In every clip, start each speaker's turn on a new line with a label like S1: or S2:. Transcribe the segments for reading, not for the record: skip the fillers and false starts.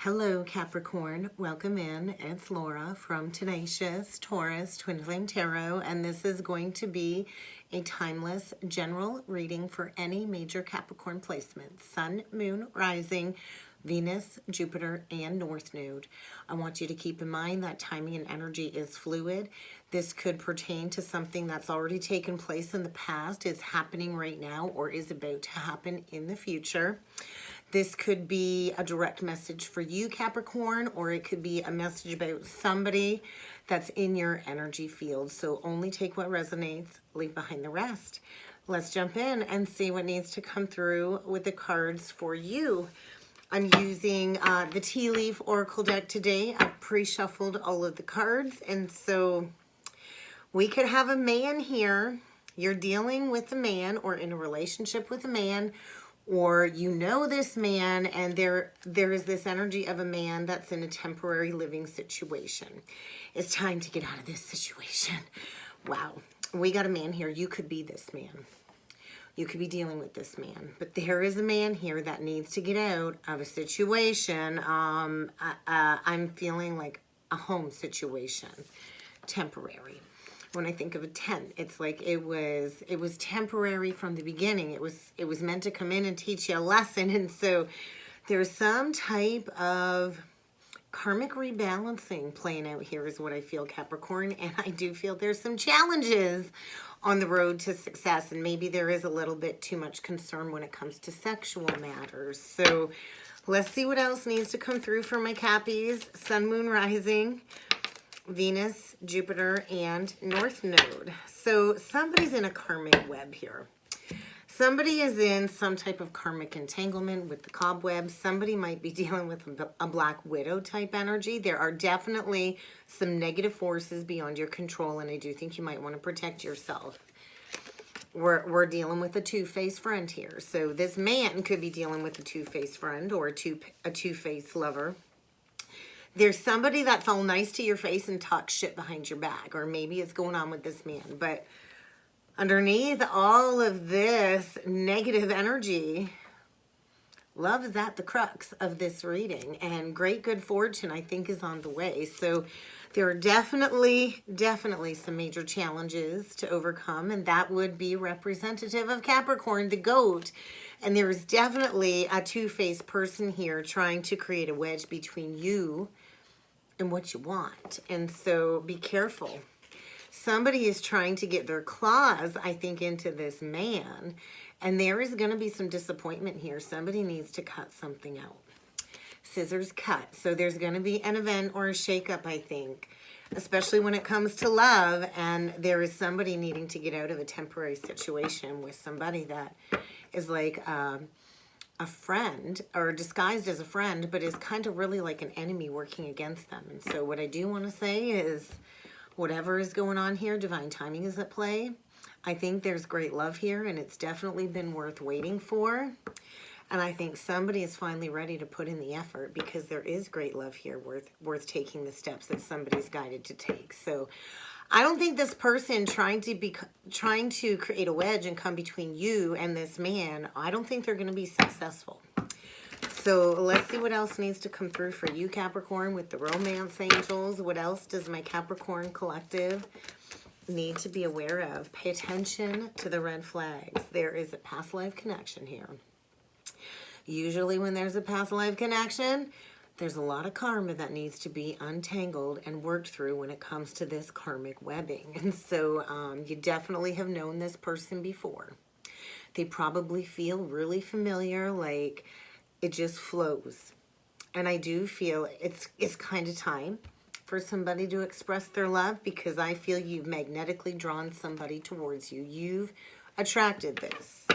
S1: Hello, Capricorn. Welcome in. It's Laura from Tenacious Taurus Twin Flame Tarot, and this is going to be a timeless general reading for any major Capricorn placements: Sun, Moon, Rising, Venus, Jupiter, and North Node. I want you to keep in mind that timing and energy is fluid. This could pertain to something that's already taken place in the past, is happening right now, or is about to happen in the future. This could be a direct message for you, Capricorn, or it could be a message about somebody that's in your energy field. So only take what resonates, leave behind the rest. Let's jump in and see what needs to come through with the cards for you. I'm using the Tea Leaf Oracle deck today. I've pre-shuffled all of the cards, and so we could have a man here. You're dealing with a man or in a relationship with a man, or you know this man, and there is this energy of a man that's in a temporary living situation. It's time to get out of this situation. Wow. We got a man here. You could be this man. You could be dealing with this man. But there is a man here that needs to get out of a situation. I'm feeling like a home situation. Temporary. When I think of a tent, it's like it was temporary from the beginning. It was meant to come in and teach you a lesson. And so there's some type of karmic rebalancing playing out here is what I feel, Capricorn. And I do feel there's some challenges on the road to success. And maybe there is a little bit too much concern when it comes to sexual matters. So let's see what else needs to come through for my Cappies. Sun, Moon, Rising, Venus, Jupiter, and North Node. So somebody's in a karmic web here. Somebody is in some type of karmic entanglement with the cobweb. Somebody might be dealing with a Black Widow type energy. There are definitely some negative forces beyond your control, and I do think you might want to protect yourself. We're dealing with a two-faced friend here. So this man could be dealing with a two-faced friend or a two-faced lover. There's somebody that's all nice to your face and talks shit behind your back, or maybe it's going on with this man. But underneath all of this negative energy, love is at the crux of this reading, and great good fortune, I think, is on the way. So there are definitely some major challenges to overcome, and that would be representative of Capricorn, the goat. And there is definitely a two-faced person here trying to create a wedge between you and what you want. And so be careful. Somebody is trying to get their claws, I think, into this man, and there is going to be some disappointment here. Somebody needs to cut something out. Scissors cut. So there's going to be an event or a shakeup, I think, especially when it comes to love, and there is somebody needing to get out of a temporary situation with somebody that is like a friend, or disguised as a friend, but is kind of really like an enemy working against them. And so what I do want to say is, whatever is going on here, divine timing is at play. I think there's great love here, and it's definitely been worth waiting for. And I think somebody is finally ready to put in the effort, because there is great love here worth taking the steps that somebody's guided to take. So I don't think this person trying to create a wedge and come between you and this man, I don't think they're going to be successful. So let's see what else needs to come through for you, Capricorn, with the romance angels. What else does my Capricorn collective need to be aware of? Pay attention to the red flags. There is a past life connection here. Usually when there's a past life connection, there's a lot of karma that needs to be untangled and worked through when it comes to this karmic webbing. And so you definitely have known this person before. They probably feel really familiar, like it just flows. And I do feel it's kind of time for somebody to express their love, because I feel you've magnetically drawn somebody towards you. You've attracted this.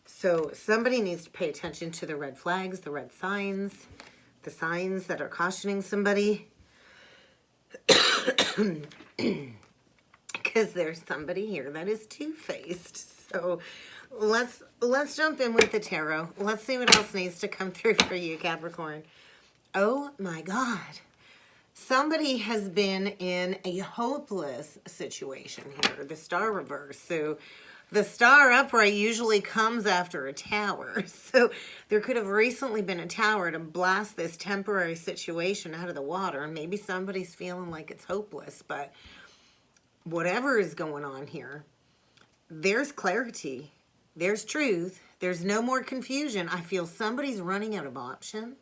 S1: So somebody needs to pay attention to the red flags, the red signs, the signs that are cautioning somebody. Because there's somebody here that is two-faced. So let's jump in with the tarot. Let's see what else needs to come through for you, Capricorn. Oh my God. Somebody has been in a hopeless situation here, the star reverse. So The star upright usually comes after a tower. So there could have recently been a tower to blast this temporary situation out of the water. And maybe somebody's feeling like it's hopeless. But whatever is going on here, there's clarity. There's truth. There's no more confusion. I feel somebody's running out of options.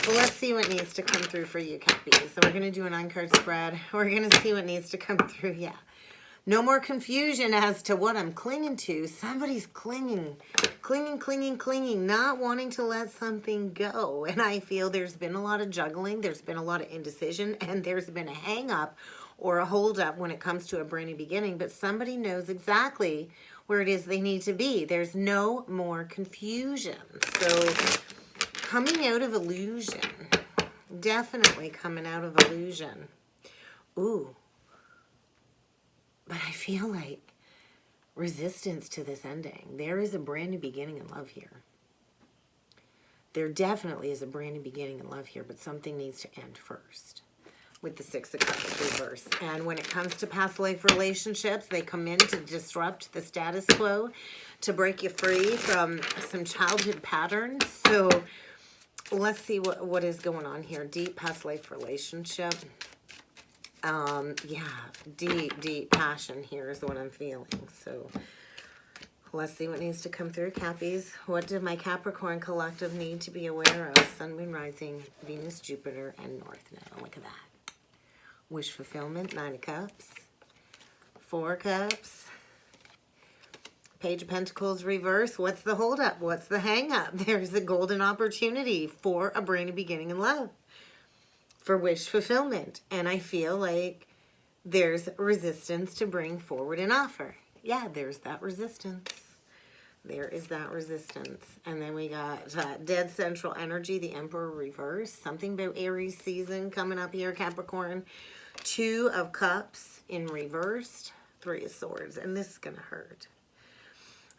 S1: Well, let's see what needs to come through for you, Cappies. So we're going to do a 9-card spread. We're going to see what needs to come through. Yeah. No more confusion as to what I'm clinging to. Somebody's clinging, not wanting to let something go. And I feel there's been a lot of juggling. There's been a lot of indecision. And there's been a hang up or a hold up when it comes to a brand new beginning. But somebody knows exactly where it is they need to be. There's no more confusion. So coming out of illusion. Definitely coming out of illusion. Ooh. But I feel like resistance to this ending. There is a brand new beginning in love here. There definitely is a brand new beginning in love here, but something needs to end first with the 6 of Cups reverse. And when it comes to past life relationships, they come in to disrupt the status quo, to break you free from some childhood patterns. So let's see what is going on here. Deep past life relationship. Yeah, deep passion here is what I'm feeling. So let's see what needs to come through, Cappies. What did my Capricorn collective need to be aware of? Sun, Moon, Rising, Venus, Jupiter, and North Node. Look at that. Wish fulfillment, 9 of Cups, 4 Cups, Page of Pentacles reverse. What's the holdup? What's the hang up? There's a golden opportunity for a brand new beginning in love. For wish fulfillment. And I feel like there's resistance to bring forward an offer. Yeah, there's that resistance. There is that resistance. And then we got dead central energy, the Emperor reverse. Something about Aries season coming up here, Capricorn. 2 of Cups in reversed. 3 of Swords. And this is going to hurt.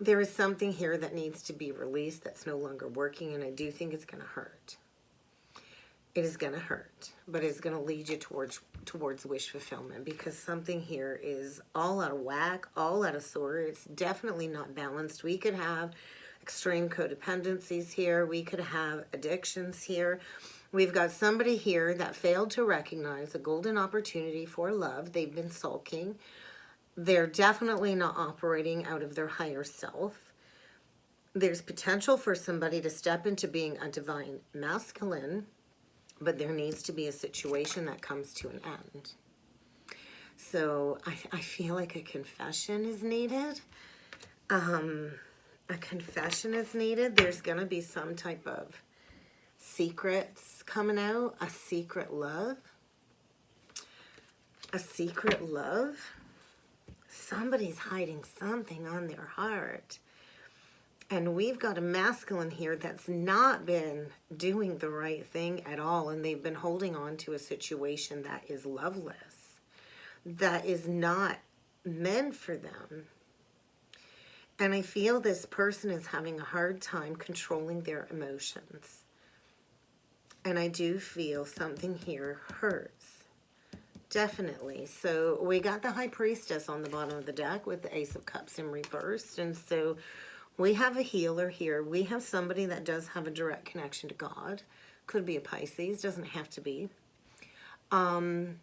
S1: There is something here that needs to be released that's no longer working. And I do think it's going to hurt. It is going to hurt, but it's going to lead you towards wish fulfillment, because something here is all out of whack, all out of sorts. It's definitely not balanced. We could have extreme codependencies here. We could have addictions here. We've got somebody here that failed to recognize a golden opportunity for love. They've been sulking. They're definitely not operating out of their higher self. There's potential for somebody to step into being a divine masculine, but there needs to be a situation that comes to an end. So I feel like a confession is needed. A confession is needed. There's going to be some type of secrets coming out. A secret love. A secret love. Somebody's hiding something on their heart. And we've got a masculine here that's not been doing the right thing at all. And they've been holding on to a situation that is loveless. That is not meant for them. And I feel this person is having a hard time controlling their emotions. And I do feel something here hurts. Definitely. So we got the High Priestess on the bottom of the deck with the Ace of Cups in reverse. And so we have a healer here. We have somebody that does have a direct connection to God. Could be a Pisces. Doesn't have to be. And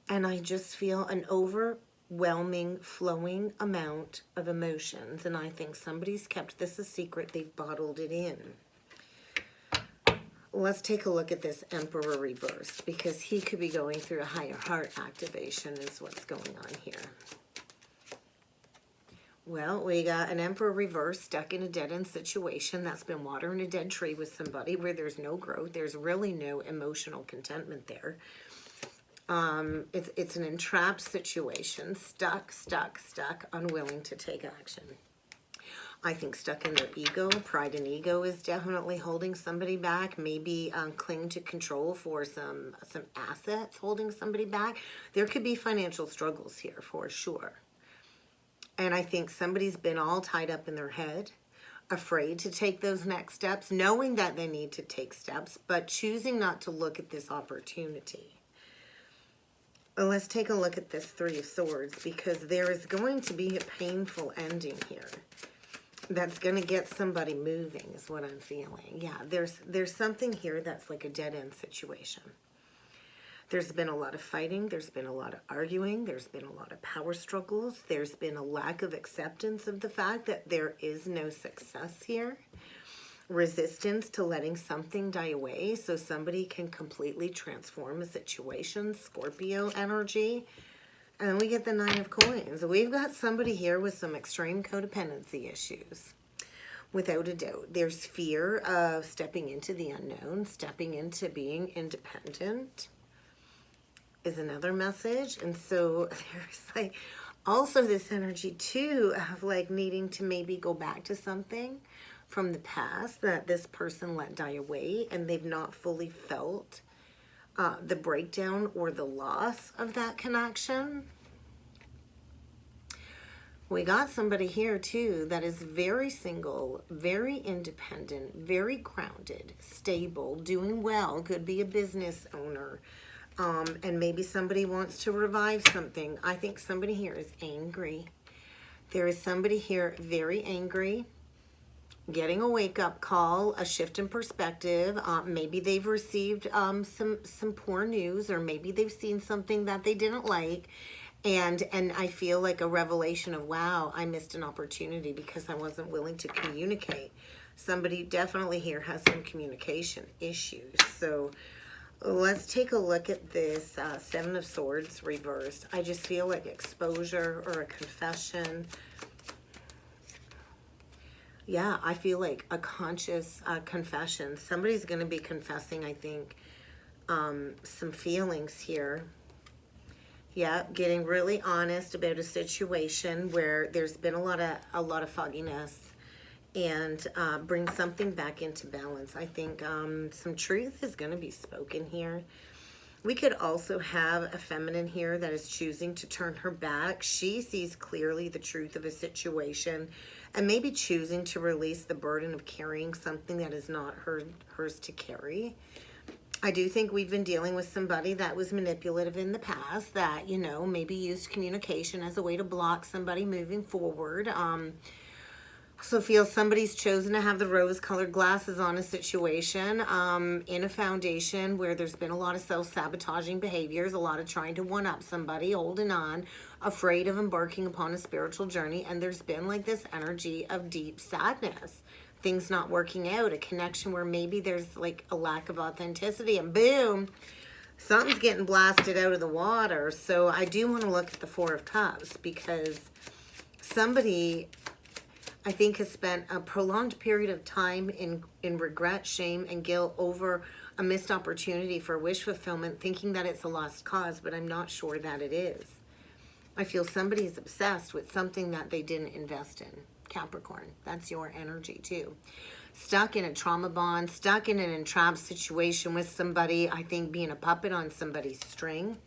S1: I just feel an overwhelming, flowing amount of emotions. And I think somebody's kept this a secret. They've bottled it in. Let's take a look at this Emperor reversed, because he could be going through a higher heart activation is what's going on here. Well, we got an Emperor reverse stuck in a dead-end situation. That's been watering a dead tree with somebody where there's no growth. There's really no emotional contentment there. It's an entrapped situation. Stuck, unwilling to take action. I think stuck in their ego. Pride and ego is definitely holding somebody back. Maybe cling to control for some assets holding somebody back. There could be financial struggles here for sure. And I think somebody's been all tied up in their head, afraid to take those next steps, knowing that they need to take steps, but choosing not to look at this opportunity. Well, let's take a look at this Three of Swords, because there is going to be a painful ending here that's going to get somebody moving, is what I'm feeling. Yeah, there's something here that's like a dead-end situation. There's been a lot of fighting. There's been a lot of arguing. There's been a lot of power struggles. There's been a lack of acceptance of the fact that there is no success here. Resistance to letting something die away so somebody can completely transform a situation. Scorpio energy. And then we get the Nine of Coins. We've got somebody here with some extreme codependency issues. Without a doubt. There's fear of stepping into the unknown, stepping into being independent is another message. And so there's like also this energy too of like needing to maybe go back to something from the past that this person let die away, and they've not fully felt the breakdown or the loss of that connection. We got somebody here too that is very single, very independent, very grounded, stable, doing well, could be a business owner, and maybe somebody wants to revive something. I think somebody here is angry. There is somebody here very angry, getting a wake-up call, a shift in perspective. Maybe they've received some poor news, or maybe they've seen something that they didn't like, and I feel like a revelation of, wow, I missed an opportunity because I wasn't willing to communicate. Somebody definitely here has some communication issues. So let's take a look at this Seven of Swords reversed. I just feel like exposure or a confession. Yeah, I feel like a conscious confession. Somebody's going to be confessing, I think, some feelings here. Yeah, getting really honest about a situation where there's been a lot of fogginess, and bring something back into balance. I think some truth is going to be spoken here. We could also have a feminine here that is choosing to turn her back. She sees clearly the truth of a situation, and maybe choosing to release the burden of carrying something that is not hers to carry. I do think we've been dealing with somebody that was manipulative in the past, that, you know, maybe used communication as a way to block somebody moving forward. So feel somebody's chosen to have the rose-colored glasses on a situation, in a foundation where there's been a lot of self-sabotaging behaviors, a lot of trying to one-up somebody, holding on, afraid of embarking upon a spiritual journey, and there's been like this energy of deep sadness. Things not working out, a connection where maybe there's like a lack of authenticity, and boom, something's getting blasted out of the water. So I do want to look at the Four of Cups, because somebody, I think, has spent a prolonged period of time in regret, shame, and guilt over a missed opportunity for wish fulfillment, thinking that it's a lost cause, but I'm not sure that it is. I feel somebody's obsessed with something that they didn't invest in. Capricorn, that's your energy too. Stuck in a trauma bond, stuck in an entrapped situation with somebody, I think being a puppet on somebody's string.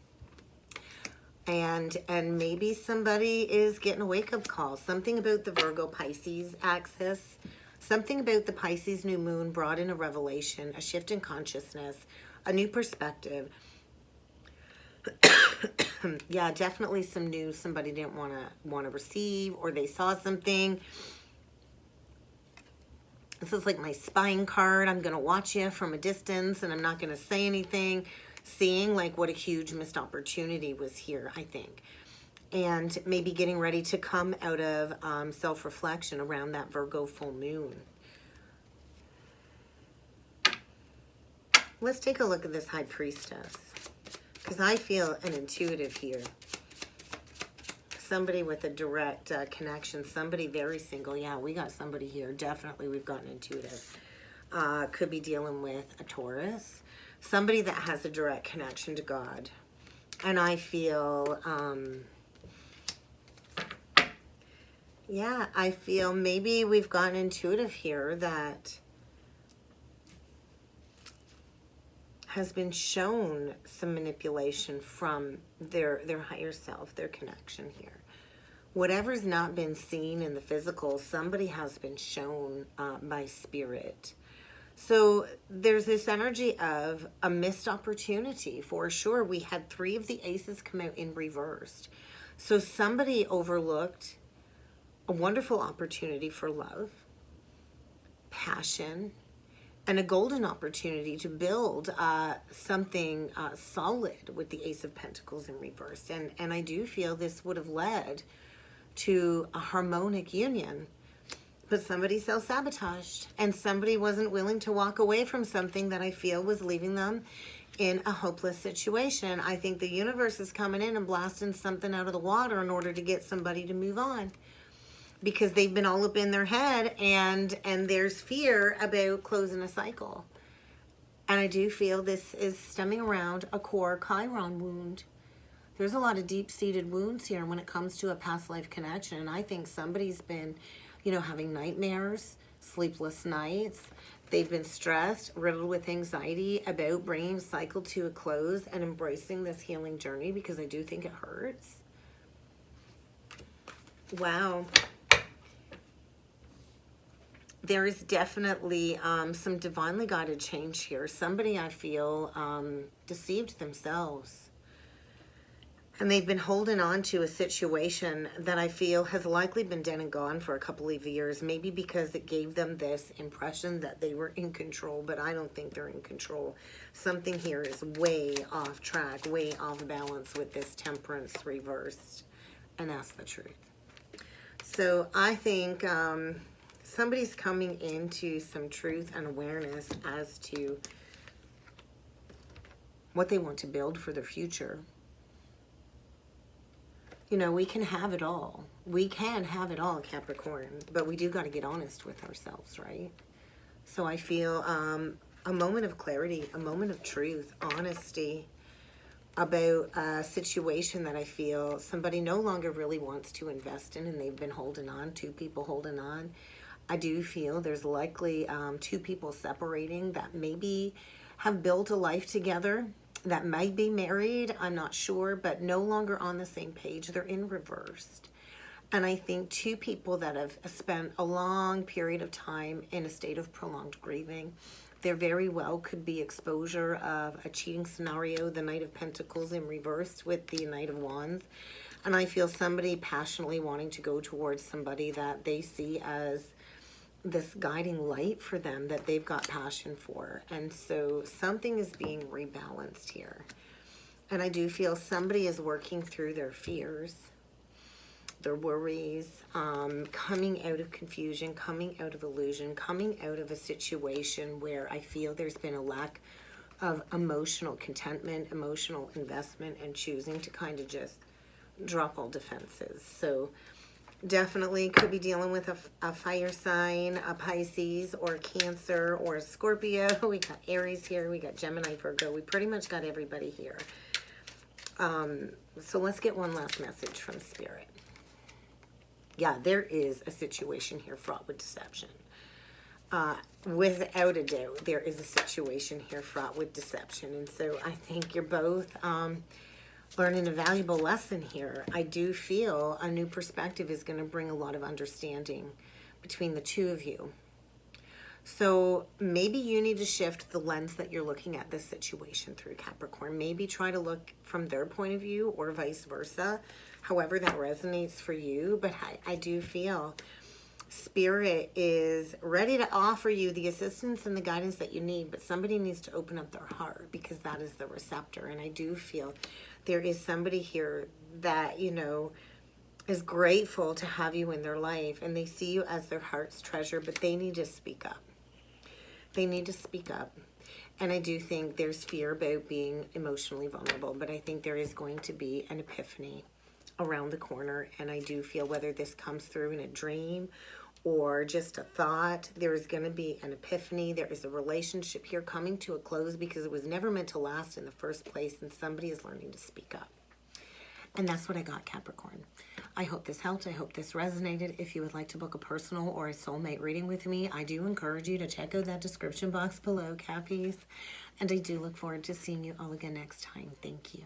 S1: And maybe somebody is getting a wake-up call. Something about the Virgo-Pisces axis. Something about the Pisces new moon brought in a revelation, a shift in consciousness, a new perspective. Yeah, definitely some news somebody didn't want to receive, or they saw something. This is like my spying card. I'm going to watch you from a distance, and I'm not going to say anything. Seeing like what a huge missed opportunity was here, I think. And maybe getting ready to come out of self-reflection around that Virgo full moon. Let's take a look at this High Priestess, because I feel an intuitive here. Somebody with a direct connection, somebody very single. Yeah, we got somebody here. Definitely we've got an intuitive. Could be dealing with a Taurus. Somebody that has a direct connection to God. And I feel, yeah, I feel maybe we've got an intuitive here that has been shown some manipulation from their higher self, their connection here. Whatever's not been seen in the physical, somebody has been shown by spirit. So there's this energy of a missed opportunity for sure. We had 3 of the aces come out in reversed. So somebody overlooked a wonderful opportunity for love, passion, and a golden opportunity to build something solid with the Ace of Pentacles in reverse. And I do feel this would have led to a harmonic union. But somebody self-sabotaged, and somebody wasn't willing to walk away from something that I feel was leaving them in a hopeless situation. I think the universe is coming in and blasting something out of the water in order to get somebody to move on, because they've been all up in their head, and there's fear about closing a cycle. And I do feel this is stemming around a core Chiron wound. There's a lot of deep-seated wounds here when it comes to a past life connection. And I think somebody's been, having nightmares, sleepless nights. They've been stressed, riddled with anxiety about bringing the cycle to a close and embracing this healing journey, because I do think it hurts. Wow. There is definitely some divinely guided change here. Somebody, I feel, deceived themselves. And they've been holding on to a situation that I feel has likely been dead and gone for a couple of years, maybe because it gave them this impression that they were in control, but I don't think they're in control. Something here is way off track, way off balance with this Temperance reversed, and that's the truth. So I think somebody's coming into some truth and awareness as to what they want to build for their future. We can have it all. We can have it all, Capricorn, but we do got to get honest with ourselves, right? So I feel a moment of clarity, a moment of truth, honesty about a situation that I feel somebody no longer really wants to invest in, and they've been holding on, 2 people holding on. I do feel there's likely 2 people separating that maybe have built a life together, that might be married, I'm not sure, but no longer on the same page. They're in reversed. And I think 2 people that have spent a long period of time in a state of prolonged grieving. There very well could be exposure of a cheating scenario, the Knight of Pentacles in reverse with the Knight of Wands. And I feel somebody passionately wanting to go towards somebody that they see as this guiding light for them, that they've got passion for. And so something is being rebalanced here. And I do feel somebody is working through their fears, their worries, coming out of confusion, coming out of illusion, coming out of a situation where I feel there's been a lack of emotional contentment, emotional investment, and choosing to kind of just drop all defenses. So definitely could be dealing with a fire sign, a Pisces, or a Cancer, or a Scorpio. We got Aries here. We got Gemini, Virgo. We pretty much got everybody here. So let's get one last message from Spirit. Yeah, there is a situation here fraught with deception. Without a doubt, there is a situation here fraught with deception. And so I think you're both learning a valuable lesson here. I do feel a new perspective is going to bring a lot of understanding between the 2 of you. So maybe you need to shift the lens that you're looking at this situation through, Capricorn. Maybe try to look from their point of view, or vice versa, however that resonates for you. But I do feel Spirit is ready to offer you the assistance and the guidance that you need, but somebody needs to open up their heart, because that is the receptor. And I do feel there is somebody here that, is grateful to have you in their life, and they see you as their heart's treasure, but they need to speak up. They need to speak up. And I do think there's fear about being emotionally vulnerable, but I think there is going to be an epiphany around the corner. And I do feel, whether this comes through in a dream or just a thought, there is going to be an epiphany. There is a relationship here coming to a close, because it was never meant to last in the first place, and somebody is learning to speak up. And that's what I got, Capricorn. I hope this helped. I hope this resonated. If you would like to book a personal or a soulmate reading with me, I do encourage you to check out that description box below, Cappies. And I do look forward to seeing you all again next time. Thank you.